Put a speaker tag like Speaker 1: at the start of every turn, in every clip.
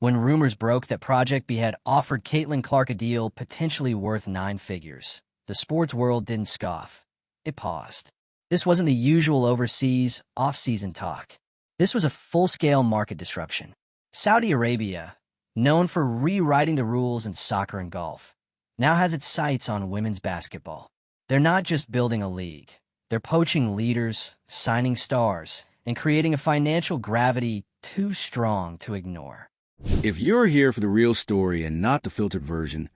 Speaker 1: when rumors broke that Project B had offered Caitlin Clark a deal potentially worth 9 figures. The sports world didn't scoff. It paused. This wasn't the usual overseas, off-season talk. This was a full-scale market disruption. Saudi Arabia, known for rewriting the rules in soccer and golf, now has its sights on women's basketball. They're not just building a league. They're poaching leaders, signing stars, and creating a financial gravity too strong to ignore.
Speaker 2: If you're here for the real story and not the filtered version,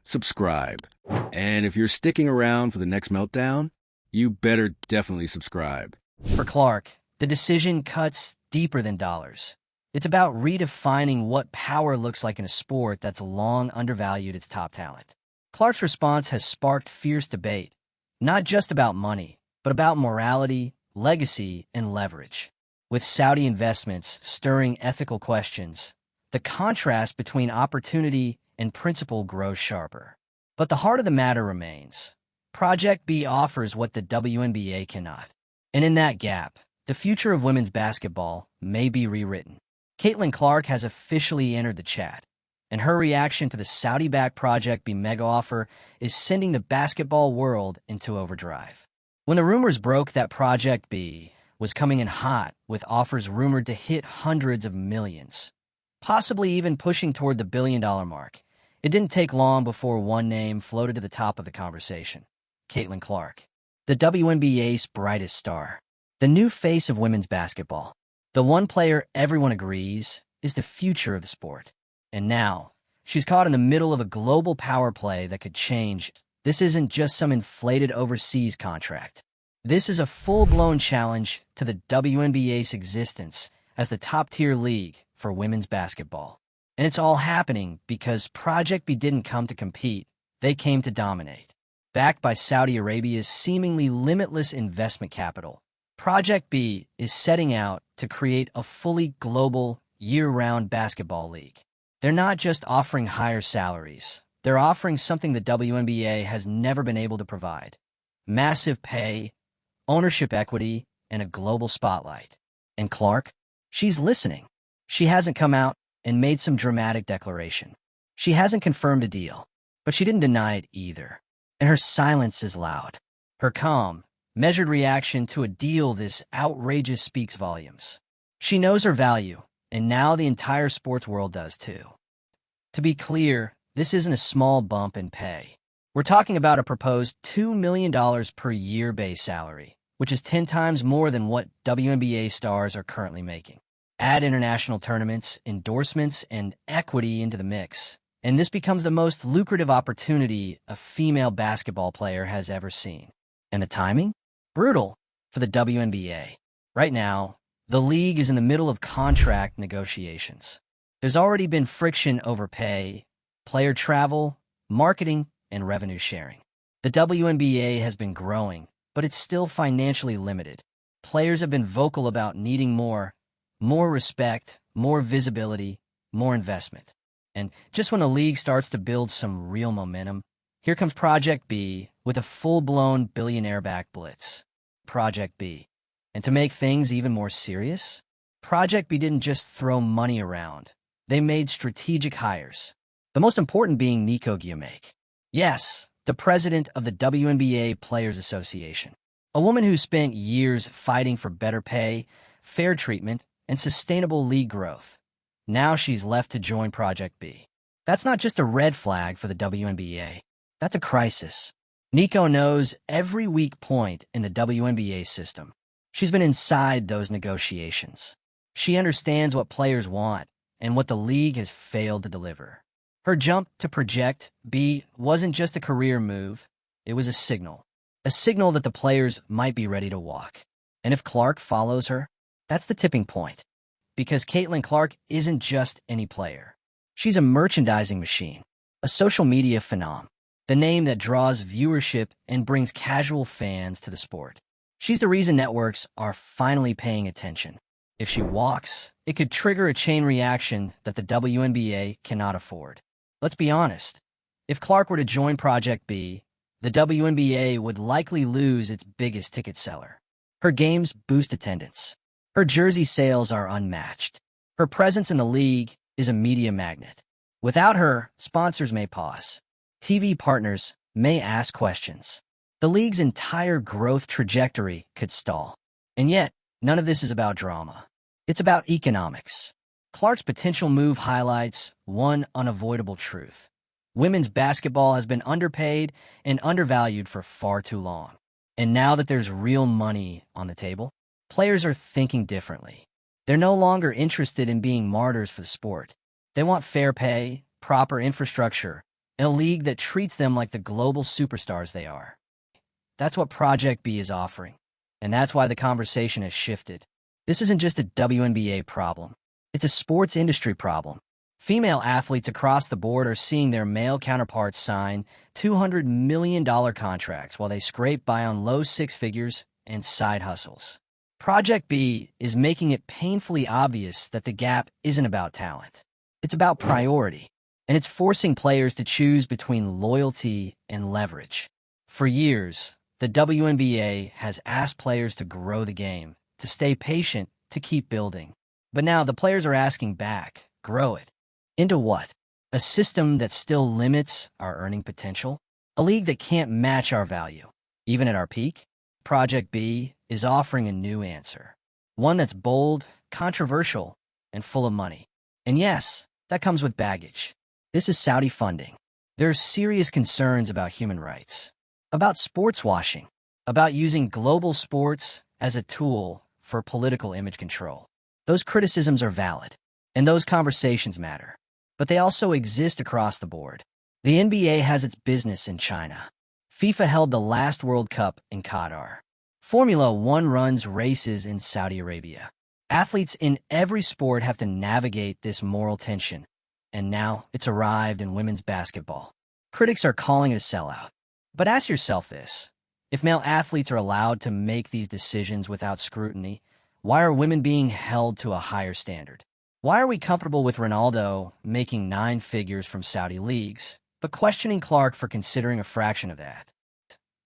Speaker 2: subscribe. And if you're sticking around for the next meltdown, you better definitely subscribe.
Speaker 1: For Clark, the decision cuts deeper than dollars. It's about redefining what power looks like in a sport that's long undervalued its top talent. Clark's response has sparked fierce debate, not just about money, but about morality, legacy, and leverage. With Saudi investments stirring ethical questions, the contrast between opportunity and principle grows sharper. But the heart of the matter remains. Project B offers what the WNBA cannot. And in that gap, the future of women's basketball may be rewritten. Caitlin Clark has officially entered the chat, and her reaction to the Saudi-backed Project B mega offer is sending the basketball world into overdrive. When the rumors broke that Project B was coming in hot with offers rumored to hit hundreds of millions, possibly even pushing toward the billion-dollar mark, it didn't take long before one name floated to the top of the conversation. Caitlin Clark, the WNBA's brightest star, the new face of women's basketball, the one player everyone agrees is the future of the sport. And now, she's caught in the middle of a global power play that could change. This isn't just some inflated overseas contract. This is a full-blown challenge to the WNBA's existence as the top-tier league for women's basketball. And it's all happening because Project B didn't come to compete, they came to dominate. Backed by Saudi Arabia's seemingly limitless investment capital, Project B is setting out to create a fully global, year-round basketball league. They're not just offering higher salaries. They're offering something the WNBA has never been able to provide: massive pay, ownership equity, and a global spotlight. And Clark? She's listening. She hasn't come out and made some dramatic declaration. She hasn't confirmed a deal, but she didn't deny it either. And her silence is loud. Her calm, measured reaction to a deal this outrageous speaks volumes. She knows her value, and now the entire sports world does too. To be clear, this isn't a small bump in pay. We're talking about a proposed $2 million per year base salary, which is 10 times more than what WNBA stars are currently making. Add international tournaments, endorsements, and equity into the mix, and this becomes the most lucrative opportunity a female basketball player has ever seen. And the timing? Brutal for the WNBA. Right now, the league is in the middle of contract negotiations. There's already been friction over pay, player travel, marketing, and revenue sharing. The WNBA has been growing, but it's still financially limited. Players have been vocal about needing more respect, more visibility, more investment. And just when the league starts to build some real momentum, here comes Project B with a full-blown billionaire-backed blitz. Project B. And to make things even more serious, Project B didn't just throw money around. They made strategic hires, the most important being Nico Giamake. Yes, the president of the WNBA Players Association, a woman who spent years fighting for better pay, fair treatment, and sustainable league growth. Now she's left to join Project B. That's not just a red flag for the WNBA. That's a crisis. Nico knows every weak point in the WNBA system. She's been inside those negotiations. She understands what players want and what the league has failed to deliver. Her jump to Project B wasn't just a career move, it was a signal that the players might be ready to walk. And if Clark follows her, that's the tipping point. Because Caitlin Clark isn't just any player. She's a merchandising machine, a social media phenom, the name that draws viewership and brings casual fans to the sport. She's the reason networks are finally paying attention. If she walks, it could trigger a chain reaction that the WNBA cannot afford. Let's be honest. If Clark were to join Project B, the WNBA would likely lose its biggest ticket seller. Her games boost attendance. Her jersey sales are unmatched. Her presence in the league is a media magnet. Without her, sponsors may pause. TV partners may ask questions. The league's entire growth trajectory could stall. And yet, none of this is about drama. It's about economics. Clark's potential move highlights one unavoidable truth. Women's basketball has been underpaid and undervalued for far too long. And now that there's real money on the table, players are thinking differently. They're no longer interested in being martyrs for the sport. They want fair pay, proper infrastructure, and a league that treats them like the global superstars they are. That's what Project B is offering, and that's why the conversation has shifted. This isn't just a WNBA problem. It's a sports industry problem. Female athletes across the board are seeing their male counterparts sign $200 million contracts while they scrape by on low six figures and side hustles. Project B is making it painfully obvious that the gap isn't about talent. It's about priority, and it's forcing players to choose between loyalty and leverage. For years, the WNBA has asked players to grow the game, to stay patient, to keep building. But now the players are asking back, grow it. Into what? A system that still limits our earning potential? A league that can't match our value, even at our peak? Project B is offering a new answer. One that's bold, controversial, and full of money. And yes, that comes with baggage. This is Saudi funding. There are serious concerns about human rights, about sports washing, about using global sports as a tool for political image control. Those criticisms are valid, and those conversations matter. But they also exist across the board. The NBA has its business in China. FIFA held the last World Cup in Qatar. Formula One runs races in Saudi Arabia. Athletes in every sport have to navigate this moral tension, and now it's arrived in women's basketball. Critics are calling it a sellout. But ask yourself this. If male athletes are allowed to make these decisions without scrutiny, why are women being held to a higher standard? Why are we comfortable with Ronaldo making 9 figures from Saudi leagues, but questioning Clark for considering a fraction of that?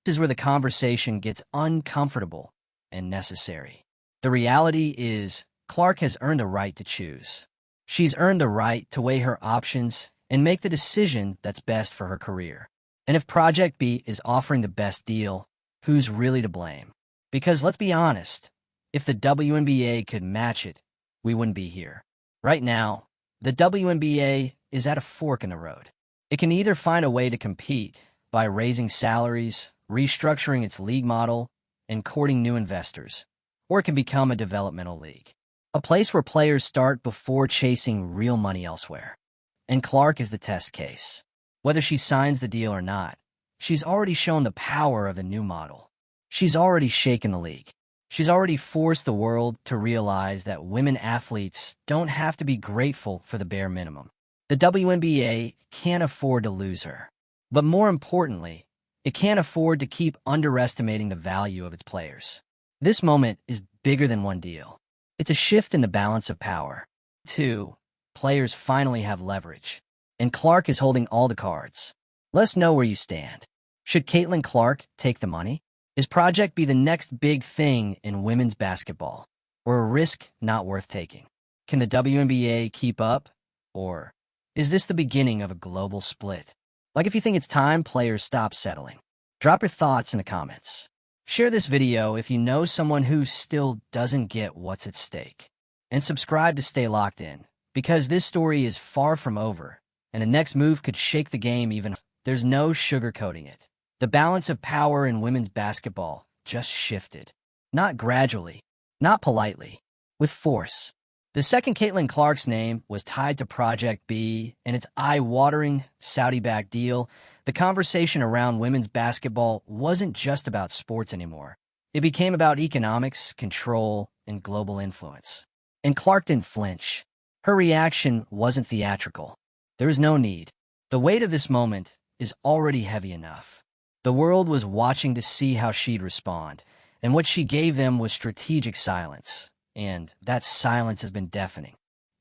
Speaker 1: This is where the conversation gets uncomfortable and necessary. The reality is, Clark has earned a right to choose. She's earned the right to weigh her options and make the decision that's best for her career. And if Project B is offering the best deal, who's really to blame? Because let's be honest, if the WNBA could match it, we wouldn't be here. Right now, the WNBA is at a fork in the road. It can either find a way to compete by raising salaries, restructuring its league model, and courting new investors, or it can become a developmental league, a place where players start before chasing real money elsewhere. And Clark is the test case. Whether she signs the deal or not, she's already shown the power of the new model. She's already shaken the league. She's already forced the world to realize that women athletes don't have to be grateful for the bare minimum. The WNBA can't afford to lose her. But more importantly, it can't afford to keep underestimating the value of its players. This moment is bigger than one deal. It's a shift in the balance of power. 2, players finally have leverage. And Clark is holding all the cards. Let's know where you stand. Should Caitlin Clark take the money? Is Project B the next big thing in women's basketball, or a risk not worth taking? Can the WNBA keep up, or is this the beginning of a global split? If you think it's time players stop settling. Drop your thoughts in the comments. Share this video if you know someone who still doesn't get what's at stake. And subscribe to stay locked in, because this story is far from over, and the next move could shake the game even. There's no sugarcoating it. The balance of power in women's basketball just shifted. Not gradually, not politely, with force. The second Caitlin Clark's name was tied to Project B and its eye-watering Saudi-backed deal, the conversation around women's basketball wasn't just about sports anymore. It became about economics, control, and global influence. And Clark didn't flinch. Her reaction wasn't theatrical. There was no need. The weight of this moment is already heavy enough. The world was watching to see how she'd respond, and what she gave them was strategic silence, and that silence has been deafening.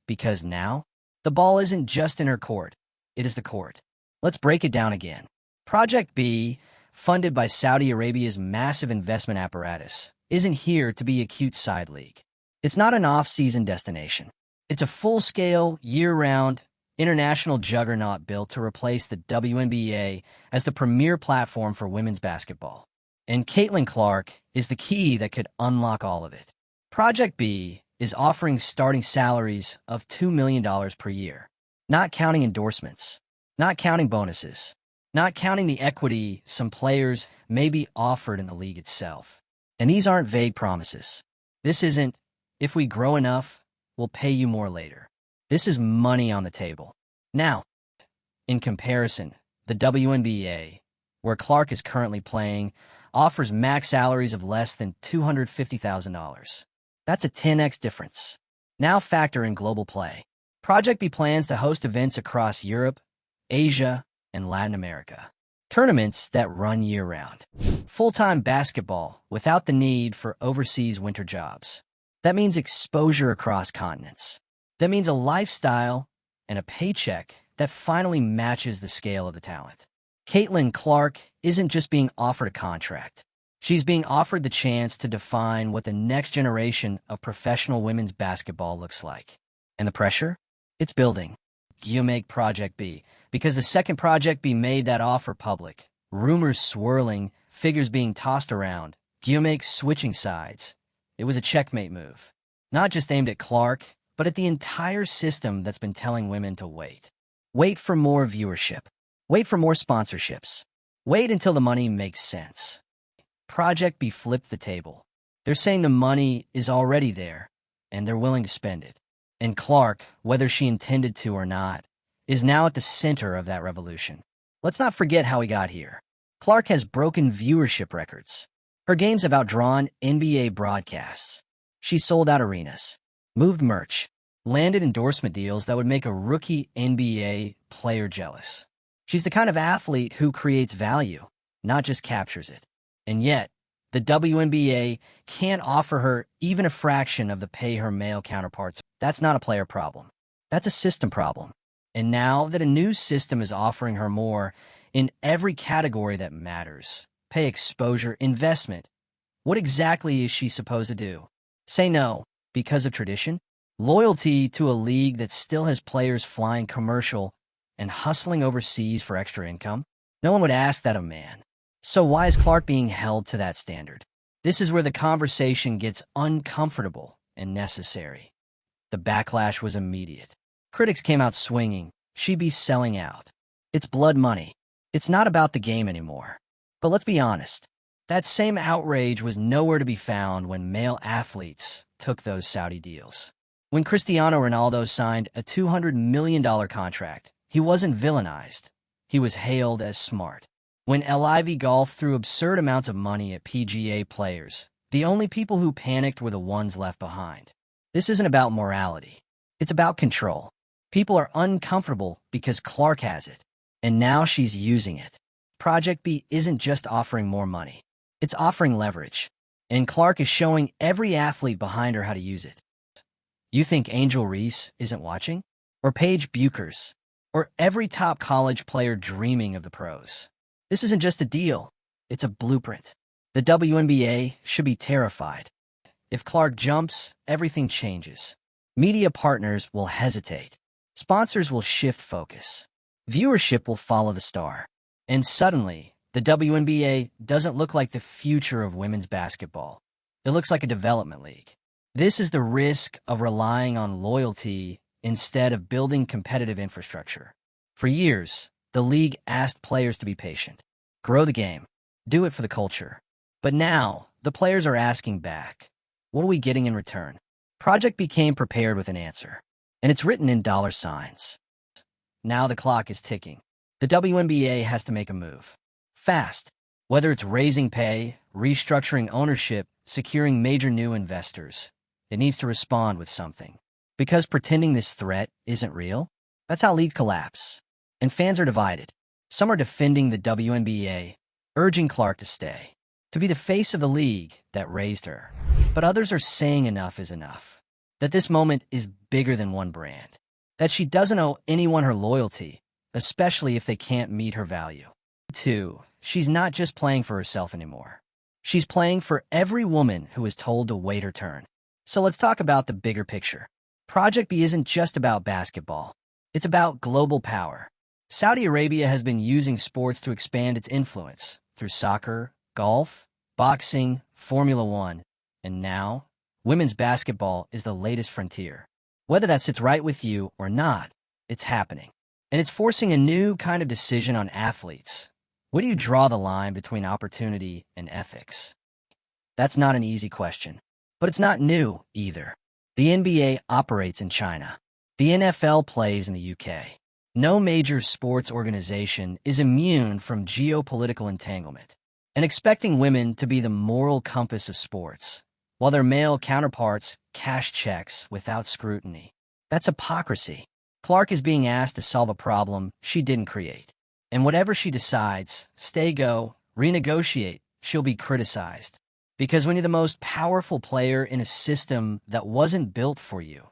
Speaker 1: Because now, the ball isn't just in her court, it is the court. Let's break it down again. Project B, funded by Saudi Arabia's massive investment apparatus, isn't here to be a cute side league. It's not an off-season destination. It's a full-scale, year-round, international juggernaut built to replace the WNBA as the premier platform for women's basketball. And Caitlin Clark is the key that could unlock all of it. Project B is offering starting salaries of $2 million per year, not counting endorsements, not counting bonuses, not counting the equity some players may be offered in the league itself. And these aren't vague promises. This isn't, if we grow enough, we'll pay you more later. This is money on the table. Now, in comparison, the WNBA, where Clark is currently playing, offers max salaries of less than $250,000. That's a 10x difference. Now factor in global play. Project B plans to host events across Europe, Asia, and Latin America. Tournaments that run year-round. Full-time basketball without the need for overseas winter jobs. That means exposure across continents. That means a lifestyle and a paycheck that finally matches the scale of the talent. Caitlin Clark isn't just being offered a contract. She's being offered the chance to define what the next generation of professional women's basketball looks like. And the pressure? It's building. You make Project B, because the second Project B made that offer public. Rumors swirling, figures being tossed around, Guillaume switching sides. It was a checkmate move. Not just aimed at Clark, but at the entire system that's been telling women to wait. Wait for more viewership. Wait for more sponsorships. Wait until the money makes sense. Project B flipped the table. They're saying the money is already there, and they're willing to spend it. And Clark, whether she intended to or not, is now at the center of that revolution. Let's not forget how he got here. Clark has broken viewership records. Her games have outdrawn NBA broadcasts. She sold out arenas, moved merch, landed endorsement deals that would make a rookie NBA player jealous. She's the kind of athlete who creates value, not just captures it. And yet, the WNBA can't offer her even a fraction of the pay her male counterparts. That's not a player problem. That's a system problem. And now that a new system is offering her more in every category that matters, pay, exposure, investment, what exactly is she supposed to do? Say no because of tradition? Loyalty to a league that still has players flying commercial and hustling overseas for extra income? No one would ask that of a man. So why is Clark being held to that standard? This is where the conversation gets uncomfortable and necessary. The backlash was immediate. Critics came out swinging. She'd be selling out. It's blood money. It's not about the game anymore. But let's be honest. That same outrage was nowhere to be found when male athletes took those Saudi deals. When Cristiano Ronaldo signed a $200 million contract, he wasn't villainized. He was hailed as smart. When LIV Golf threw absurd amounts of money at PGA players, the only people who panicked were the ones left behind. This isn't about morality. It's about control. People are uncomfortable because Clark has it, and now she's using it. Project B isn't just offering more money. It's offering leverage, and Clark is showing every athlete behind her how to use it. You think Angel Reese isn't watching? Or Paige Buchers? Or every top college player dreaming of the pros? This isn't just a deal. It's a blueprint. The WNBA should be terrified. If Clark jumps, everything changes. Media partners will hesitate. Sponsors will shift focus. Viewership will follow the star. And suddenly, the WNBA doesn't look like the future of women's basketball. It looks like a development league. This is the risk of relying on loyalty instead of building competitive infrastructure. For years, the league asked players to be patient. Grow the game. Do it for the culture. But now, the players are asking back. What are we getting in return? Project became prepared with an answer. And it's written in dollar signs. Now the clock is ticking. The WNBA has to make a move. Fast. Whether it's raising pay, restructuring ownership, securing major new investors, it needs to respond with something. Because pretending this threat isn't real, that's how leagues collapse. And fans are divided. Some are defending the WNBA, urging Clark to stay, to be the face of the league that raised her. But others are saying enough is enough. That this moment is bigger than one brand. That she doesn't owe anyone her loyalty, especially if they can't meet her value. 2. She's not just playing for herself anymore. She's playing for every woman who is told to wait her turn. So let's talk about the bigger picture. Project B isn't just about basketball. It's about global power. Saudi Arabia has been using sports to expand its influence through soccer, golf, boxing, Formula One, and now, women's basketball is the latest frontier. Whether that sits right with you or not, it's happening. And it's forcing a new kind of decision on athletes. Where do you draw the line between opportunity and ethics? That's not an easy question, but it's not new either. The NBA operates in China. The NFL plays in the UK. No major sports organization is immune from geopolitical entanglement. And expecting women to be the moral compass of sports, while their male counterparts cash checks without scrutiny. That's hypocrisy. Clark is being asked to solve a problem she didn't create. And whatever she decides, stay, go, renegotiate, she'll be criticized. Because when you're the most powerful player in a system that wasn't built for you,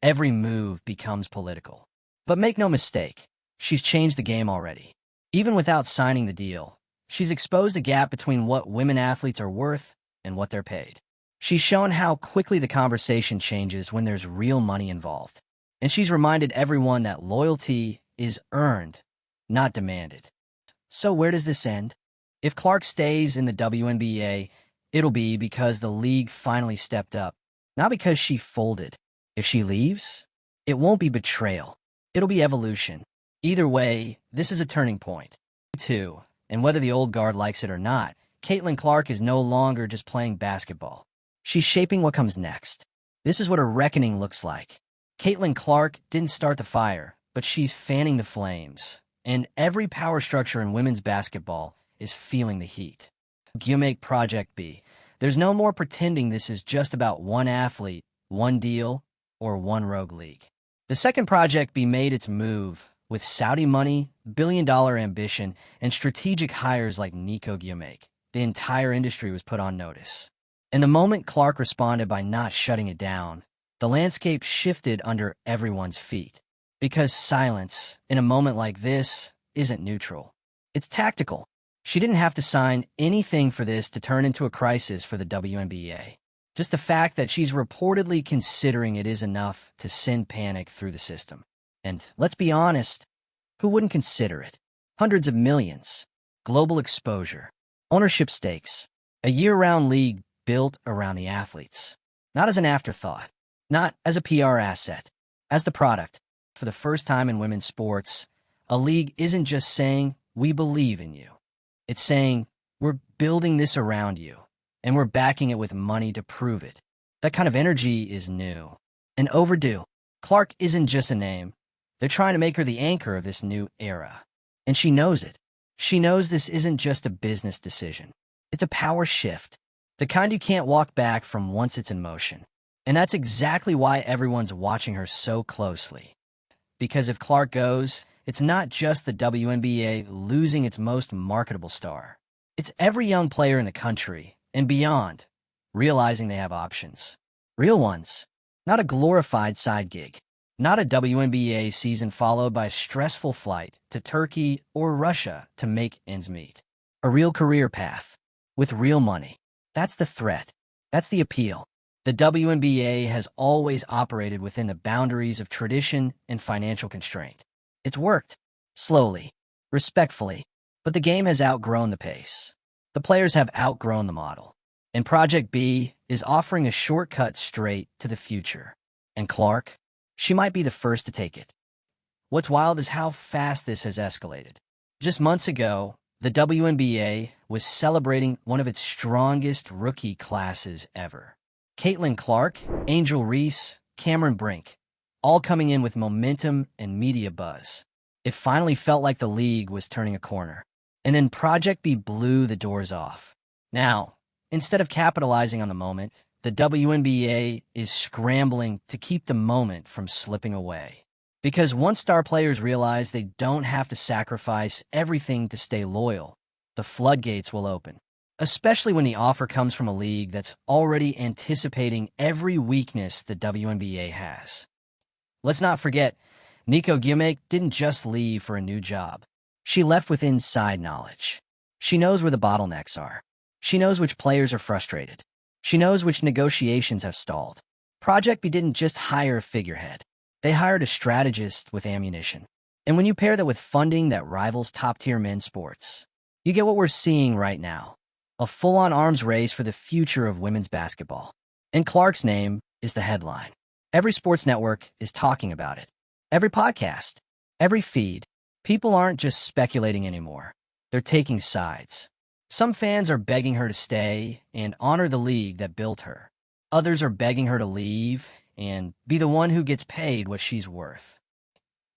Speaker 1: every move becomes political. But make no mistake, she's changed the game already. Even without signing the deal, she's exposed the gap between what women athletes are worth and what they're paid. She's shown how quickly the conversation changes when there's real money involved. And she's reminded everyone that loyalty is earned, not demanded. So where does this end? If Clark stays in the WNBA, it'll be because the league finally stepped up, not because she folded. If she leaves, it won't be betrayal. It'll be evolution. Either way, this is a turning point. 2. And whether the old guard likes it or not, Caitlin Clark is no longer just playing basketball. She's shaping what comes next. This is what a reckoning looks like. Caitlin Clark didn't start the fire, but she's fanning the flames. And every power structure in women's basketball is feeling the heat. You make Project B. There's no more pretending this is just about one athlete, one deal, or one rogue league. The second Project B made its move with Saudi money, billion-dollar ambition, and strategic hires like Nico Giammake. The entire industry was put on notice. And the moment Clark responded by not shutting it down, the landscape shifted under everyone's feet. Because silence, in a moment like this, isn't neutral. It's tactical. She didn't have to sign anything for this to turn into a crisis for the WNBA. Just the fact that she's reportedly considering it is enough to send panic through the system. And let's be honest, who wouldn't consider it? Hundreds of millions, global exposure, ownership stakes, a year-round league built around the athletes. Not as an afterthought, not as a PR asset, as the product. For the first time in women's sports, a league isn't just saying, we believe in you. It's saying, we're building this around you, and we're backing it with money to prove it. That kind of energy is new and overdue. Clark isn't just a name. They're trying to make her the anchor of this new era. And she knows it. She knows this isn't just a business decision. It's a power shift, the kind you can't walk back from once it's in motion. And that's exactly why everyone's watching her so closely. Because if Clark goes, it's not just the WNBA losing its most marketable star. It's every young player in the country and beyond realizing they have options. Real ones. Not a glorified side gig. Not a WNBA season followed by a stressful flight to Turkey or Russia to make ends meet. A real career path. With real money. That's the threat. That's the appeal. The WNBA has always operated within the boundaries of tradition and financial constraint. It's worked. Slowly. Respectfully. But the game has outgrown the pace. The players have outgrown the model. And Project B is offering a shortcut straight to the future. And Clark, she might be the first to take it. What's wild is how fast this has escalated. Just months ago, the WNBA was celebrating one of its strongest rookie classes ever. Caitlin Clark, Angel Reese, Cameron Brink, all coming in with momentum and media buzz. It finally felt like the league was turning a corner. And then Project B blew the doors off. Now, instead of capitalizing on the moment, the WNBA is scrambling to keep the moment from slipping away. Because once star players realize they don't have to sacrifice everything to stay loyal, the floodgates will open. Especially when the offer comes from a league that's already anticipating every weakness the WNBA has. Let's not forget, Nico Giammake didn't just leave for a new job. She left with inside knowledge. She knows where the bottlenecks are. She knows which players are frustrated. She knows which negotiations have stalled. Project B didn't just hire a figurehead. They hired a strategist with ammunition. And when you pair that with funding that rivals top-tier men's sports, you get what we're seeing right now. A full-on arms race for the future of women's basketball. And Clark's name is the headline. Every sports network is talking about it. Every podcast, every feed. People aren't just speculating anymore. They're taking sides. Some fans are begging her to stay and honor the league that built her. Others are begging her to leave and be the one who gets paid what she's worth.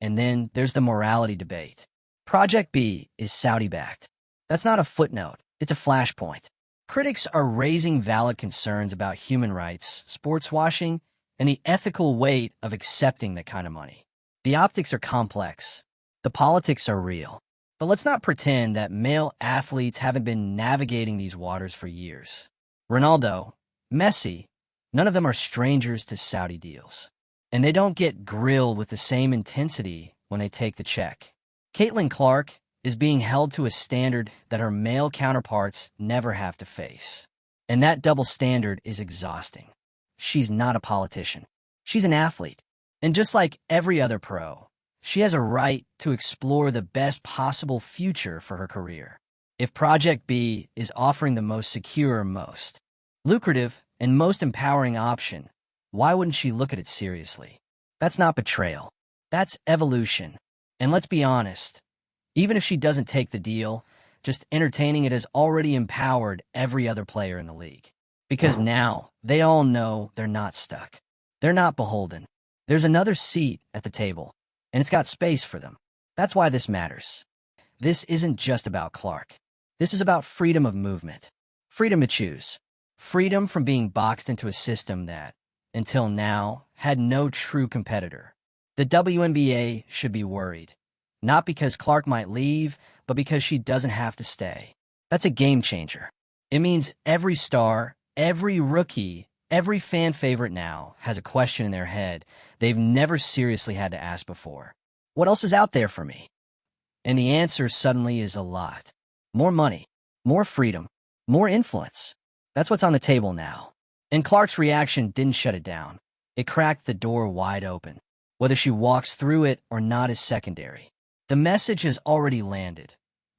Speaker 1: And then there's the morality debate. Project B is Saudi-backed. That's not a footnote. It's a flashpoint. Critics are raising valid concerns about human rights, sports washing, and the ethical weight of accepting that kind of money. The optics are complex. The politics are real. But let's not pretend that male athletes haven't been navigating these waters for years. Ronaldo, Messi, none of them are strangers to Saudi deals. And they don't get grilled with the same intensity when they take the check. Caitlin Clark is being held to a standard that her male counterparts never have to face. And that double standard is exhausting. She's not a politician. She's an athlete. And just like every other pro, she has a right to explore the best possible future for her career. If Project B is offering the most secure, most lucrative, and most empowering option, why wouldn't she look at it seriously? That's not betrayal. That's evolution. And let's be honest, even if she doesn't take the deal, just entertaining it has already empowered every other player in the league. Because now, they all know they're not stuck. They're not beholden. There's another seat at the table, and it's got space for them. That's why this matters. This isn't just about Clark. This is about freedom of movement. Freedom to choose. Freedom from being boxed into a system that, until now, had no true competitor. The WNBA should be worried. Not because Clark might leave, but because she doesn't have to stay. That's a game changer. It means every star, every rookie, every fan favorite now has a question in their head they've never seriously had to ask before. What else is out there for me? And the answer suddenly is a lot. More money, more freedom, more influence. That's what's on the table now. And Clark's reaction didn't shut it down. It cracked the door wide open. Whether she walks through it or not is secondary. The message has already landed.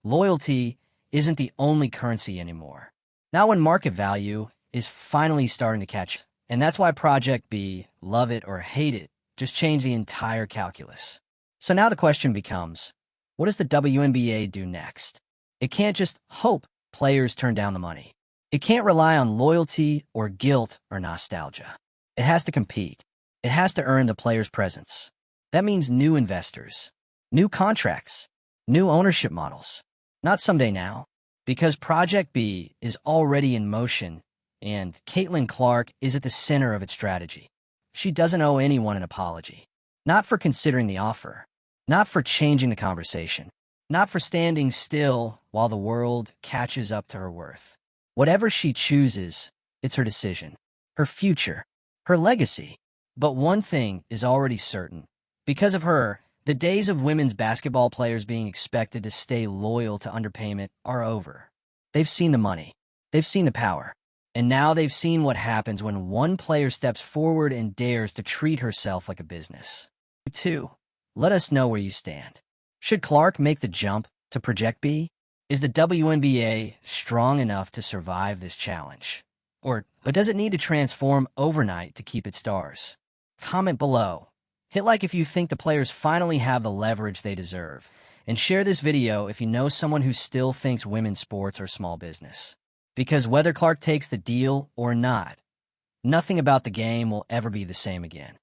Speaker 1: Loyalty isn't the only currency anymore. Now when market value is finally starting to catch. And that's why Project B, love it or hate it, just changed the entire calculus. So now the question becomes, what does the WNBA do next? It can't just hope players turn down the money. It can't rely on loyalty or guilt or nostalgia. It has to compete. It has to earn the players' presence. That means new investors, new contracts, new ownership models. Not someday now, because Project B is already in motion and Caitlin Clark is at the center of its strategy. She doesn't owe anyone an apology. Not for considering the offer. Not for changing the conversation. Not for standing still while the world catches up to her worth. Whatever she chooses, it's her decision, her future, her legacy. But one thing is already certain. Because of her, the days of women's basketball players being expected to stay loyal to underpayment are over. They've seen the money. They've seen the power. And now they've seen what happens when one player steps forward and dares to treat herself like a business. 2. Let us know where you stand. Should Clark make the jump to Project B? Is the WNBA strong enough to survive this challenge? Or does it need to transform overnight to keep its stars? Comment below. Hit like if you think the players finally have the leverage they deserve. And share this video if you know someone who still thinks women's sports are small business. Because whether Clark takes the deal or not, nothing about the game will ever be the same again.